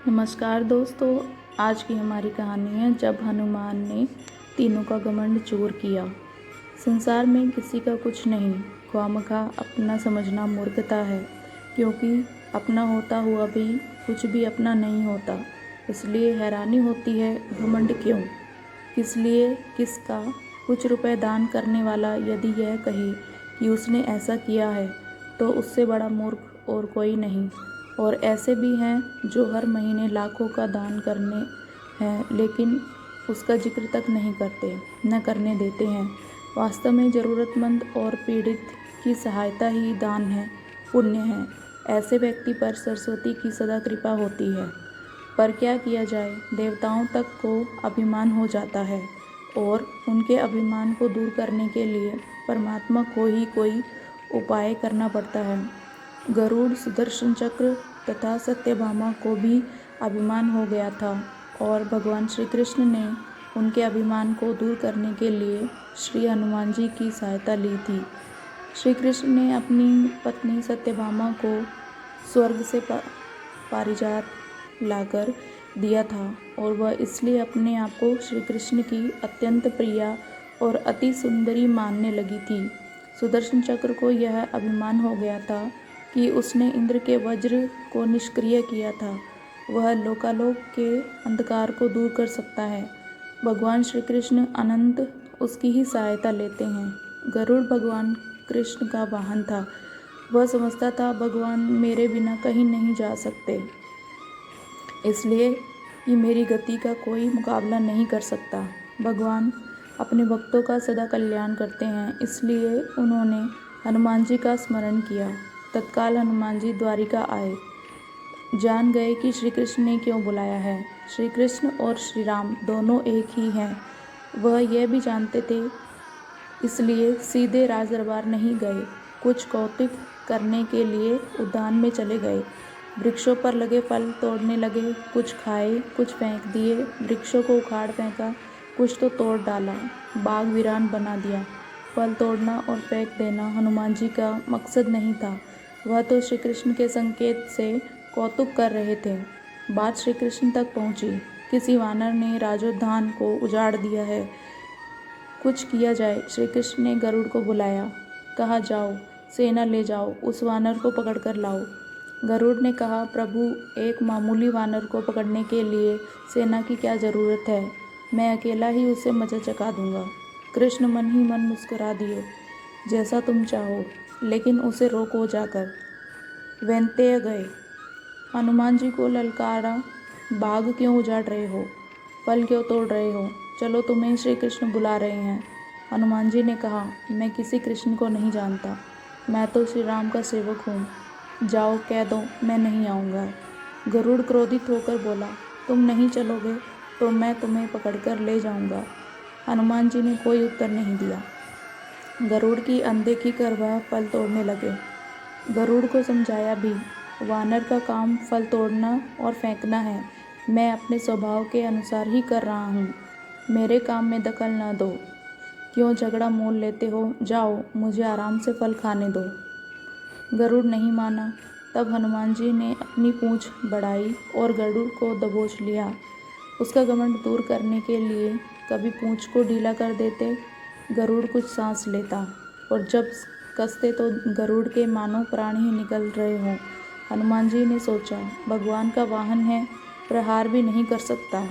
नमस्कार दोस्तों। आज की हमारी कहानी है जब हनुमान ने तीनों का घमंड चूर किया। संसार में किसी का कुछ नहीं, ख्वामखा अपना समझना मूर्खता है, क्योंकि अपना होता हुआ भी कुछ भी अपना नहीं होता। इसलिए हैरानी होती है घमंड क्यों, किस लिए, किसका। कुछ रुपए दान करने वाला यदि यह कहे कि उसने ऐसा किया है तो उससे बड़ा मूर्ख और कोई नहीं। और ऐसे भी हैं जो हर महीने लाखों का दान करने हैं लेकिन उसका जिक्र तक नहीं करते, न करने देते हैं। वास्तव में ज़रूरतमंद और पीड़ित की सहायता ही दान है, पुण्य है। ऐसे व्यक्ति पर सरस्वती की सदा कृपा होती है। पर क्या किया जाए, देवताओं तक को अभिमान हो जाता है और उनके अभिमान को दूर करने के लिए परमात्मा को ही कोई उपाय करना पड़ता है। गरुड़, सुदर्शन चक्र तथा सत्यभामा को भी अभिमान हो गया था और भगवान श्री कृष्ण ने उनके अभिमान को दूर करने के लिए श्री हनुमान जी की सहायता ली थी। श्री कृष्ण ने अपनी पत्नी सत्यभामा को स्वर्ग से पारिजात लाकर दिया था और वह इसलिए अपने आप को श्री कृष्ण की अत्यंत प्रिया और अति सुंदरी मानने लगी थी। सुदर्शन चक्र को यह अभिमान हो गया था कि उसने इंद्र के वज्र को निष्क्रिय किया था। वह लोकालोक के अंधकार को दूर कर सकता है। भगवान श्री कृष्ण अनंत उसकी ही सहायता लेते हैं। गरुड़ भगवान कृष्ण का वाहन था। वह समझता था भगवान मेरे बिना कहीं नहीं जा सकते, इसलिए कि मेरी गति का कोई मुकाबला नहीं कर सकता। भगवान अपने भक्तों का सदा कल्याण करते हैं, इसलिए उन्होंने हनुमान जी का स्मरण किया। तत्काल हनुमान जी द्वारिका आए। जान गए कि श्री कृष्ण ने क्यों बुलाया है। श्री कृष्ण और श्री राम दोनों एक ही हैं, वह यह भी जानते थे, इसलिए सीधे राज दरबार नहीं गए। कुछ कौतुक करने के लिए उद्यान में चले गए। वृक्षों पर लगे फल तोड़ने लगे, कुछ खाए, कुछ फेंक दिए। वृक्षों को उखाड़ फेंका, कुछ तो तोड़ डाला, बाग वीरान बना दिया। फल तोड़ना और फेंक देना हनुमान जी का मकसद नहीं था, वह तो श्री कृष्ण के संकेत से कौतुक कर रहे थे। बात श्री कृष्ण तक पहुंची। किसी वानर ने राजोद्यान को उजाड़ दिया है, कुछ किया जाए। श्री कृष्ण ने गरुड़ को बुलाया, कहा जाओ सेना ले जाओ, उस वानर को पकड़ कर लाओ। गरुड़ ने कहा, प्रभु एक मामूली वानर को पकड़ने के लिए सेना की क्या ज़रूरत है, मैं अकेला ही उसे मजा चखा दूंगा। कृष्ण मन ही मन मुस्कुरा दिए, जैसा तुम चाहो, लेकिन उसे रोको जाकर। वैंतेय गए। हनुमान जी को ललकारा, बाग क्यों उजाड़ रहे हो, फल क्यों तोड़ रहे हो, चलो तुम्हें श्री कृष्ण बुला रहे हैं। हनुमान जी ने कहा, मैं किसी कृष्ण को नहीं जानता, मैं तो श्री राम का सेवक हूँ, जाओ कह दो मैं नहीं आऊँगा। गरुड़ क्रोधित होकर बोला, तुम नहीं चलोगे तो मैं तुम्हें पकड़कर ले जाऊँगा। हनुमान जी ने कोई उत्तर नहीं दिया। गरुड़ की अनदेखी कर वह फल तोड़ने लगे। गरुड़ को समझाया भी, वानर का काम फल तोड़ना और फेंकना है, मैं अपने स्वभाव के अनुसार ही कर रहा हूँ, मेरे काम में दखल न दो। क्यों झगड़ा मोल लेते हो, जाओ मुझे आराम से फल खाने दो। गरुड़ नहीं माना। तब हनुमान जी ने अपनी पूँछ बढ़ाई और गरुड़ को दबोच लिया। उसका घमंड दूर करने के लिए कभी पूँछ को ढीला कर देते, गरुड़ कुछ सांस लेता, और जब कसते तो गरुड़ के मानो प्राण ही निकल रहे हों। हनुमान जी ने सोचा, भगवान का वाहन है, प्रहार भी नहीं कर सकता,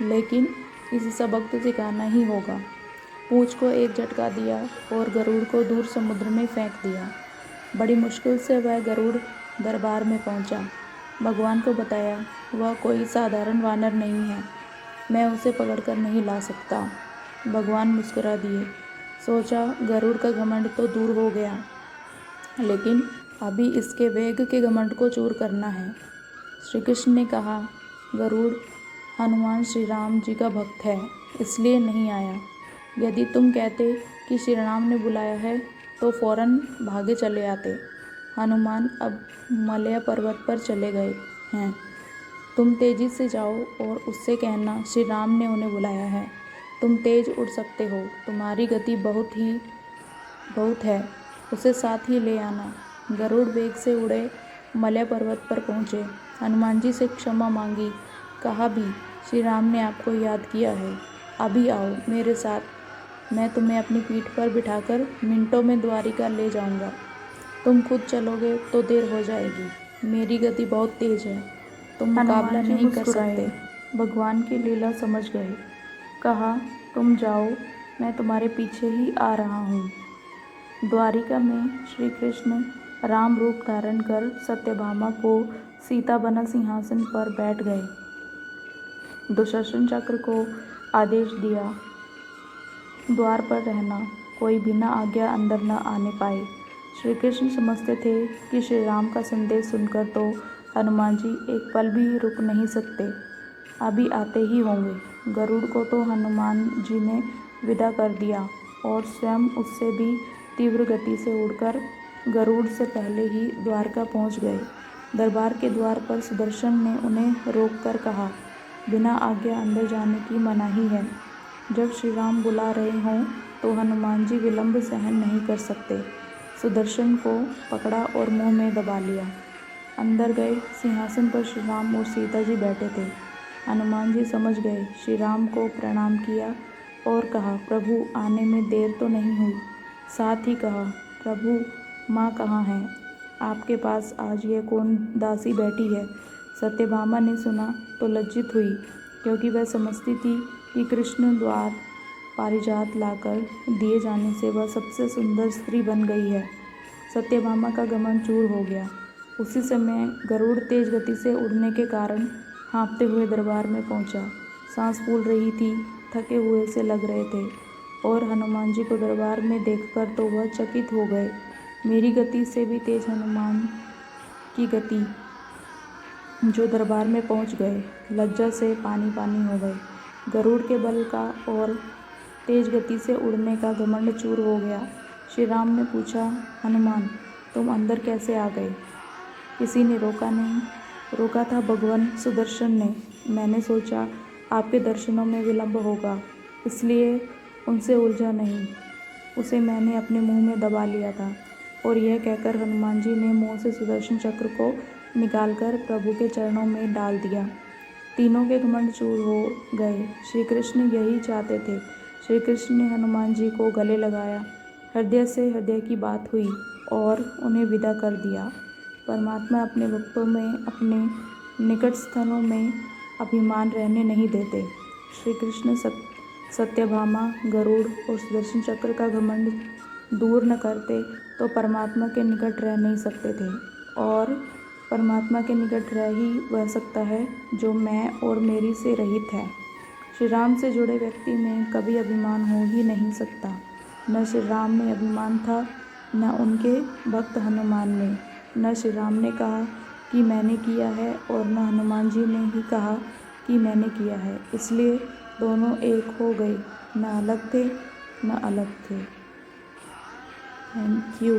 लेकिन इसे सबक तो सिखाना ही होगा। पूँछ को एक झटका दिया और गरुड़ को दूर समुद्र में फेंक दिया। बड़ी मुश्किल से वह गरुड़ दरबार में पहुंचा। भगवान को बताया, वह कोई साधारण वानर नहीं है, मैं उसे पकड़कर नहीं ला सकता। भगवान मुस्कुरा दिए। सोचा, गरुड़ का घमंड तो दूर हो गया, लेकिन अभी इसके वेग के घमंड को चूर करना है। श्री कृष्ण ने कहा, गरुड़, हनुमान श्री राम जी का भक्त है, इसलिए नहीं आया। यदि तुम कहते कि श्री राम ने बुलाया है तो फौरन भागे चले आते। हनुमान अब मलय पर्वत पर चले गए हैं, तुम तेजी से जाओ और उससे कहना श्री राम ने उन्हें बुलाया है। तुम तेज उड़ सकते हो, तुम्हारी गति बहुत है, उसे साथ ही ले आना। गरुड़ वेग से उड़े मलय पर्वत पर पहुँचे। हनुमान जी से क्षमा मांगी। कहा भी, श्री राम ने आपको याद किया है, अभी आओ मेरे साथ, मैं तुम्हें अपनी पीठ पर बिठाकर मिनटों में द्वारिका ले जाऊंगा। तुम खुद चलोगे तो देर हो जाएगी, मेरी गति बहुत तेज है, तुम मुकाबला नहीं कर सकते। भगवान की लीला समझ गए। कहा, तुम जाओ, मैं तुम्हारे पीछे ही आ रहा हूँ। द्वारिका में श्री कृष्ण राम रूप धारण कर सत्यभामा को सीता बना सिंहासन पर बैठ गए। दुशासन चक्र को आदेश दिया, द्वार पर रहना, कोई बिना आज्ञा अंदर न आने पाए। श्री कृष्ण समझते थे कि श्री राम का संदेश सुनकर तो हनुमान जी एक पल भी रुक नहीं सकते, अभी आते ही होंगे। गरुड़ को तो हनुमान जी ने विदा कर दिया और स्वयं उससे भी तीव्र गति से उड़कर गरुड़ से पहले ही द्वारका पहुंच गए। दरबार के द्वार पर सुदर्शन ने उन्हें रोककर कहा, बिना आज्ञा अंदर जाने की मनाही है। जब श्री राम बुला रहे हों तो हनुमान जी विलंब सहन नहीं कर सकते। सुदर्शन को पकड़ा और मुंह में दबा लिया। अंदर गए, सिंहासन पर श्री राम और सीता जी बैठे थे। हनुमान जी समझ गए, श्री राम को प्रणाम किया और कहा, प्रभु आने में देर तो नहीं हुई। साथ ही कहा, प्रभु माँ कहाँ हैं? आपके पास आज यह कौन दासी बैठी है? सत्यभामा ने सुना तो लज्जित हुई, क्योंकि वह समझती थी कि कृष्ण द्वार पारिजात लाकर दिए जाने से वह सबसे सुंदर स्त्री बन गई है। सत्यभामा का घमंड चूर हो गया। उसी समय गरुड़ तेज गति से उड़ने के कारण हाँफते हुए दरबार में पहुंचा। सांस फूल रही थी, थके हुए से लग रहे थे और हनुमान जी को दरबार में देखकर तो वह चकित हो गए। मेरी गति से भी तेज हनुमान की गति, जो दरबार में पहुंच गए, लज्जा से पानी पानी हो गए। गरुड़ के बल का और तेज गति से उड़ने का घमंड चूर हो गया। श्री राम ने पूछा, हनुमान तुम अंदर कैसे आ गए? किसी ने रोका नहीं? रोका था भगवान सुदर्शन ने। मैंने सोचा आपके दर्शनों में विलंब होगा, इसलिए उनसे उलझा नहीं, उसे मैंने अपने मुंह में दबा लिया था। और यह कहकर हनुमान जी ने मुंह से सुदर्शन चक्र को निकालकर प्रभु के चरणों में डाल दिया। तीनों के घमंड चूर हो गए। श्री कृष्ण यही चाहते थे। श्री कृष्ण ने हनुमान जी को गले लगाया, हृदय से हृदय की बात हुई और उन्हें विदा कर दिया। परमात्मा अपने भक्तों में, अपने निकटस्थलों में अभिमान रहने नहीं देते। श्री कृष्ण सत्यभामा, गरुड़ और सुदर्शन चक्र का घमंड दूर न करते तो परमात्मा के निकट रह नहीं सकते थे। और परमात्मा के निकट रह ही वह सकता है जो मैं और मेरी से रहित है। श्री राम से जुड़े व्यक्ति में कभी अभिमान हो ही नहीं सकता। न श्री राम में अभिमान था, न उनके भक्त हनुमान में। न श्री राम ने कहा कि मैंने किया है और न हनुमान जी ने ही कहा कि मैंने किया है। इसलिए दोनों एक हो गए, न अलग थे न अलग थे। Thank you.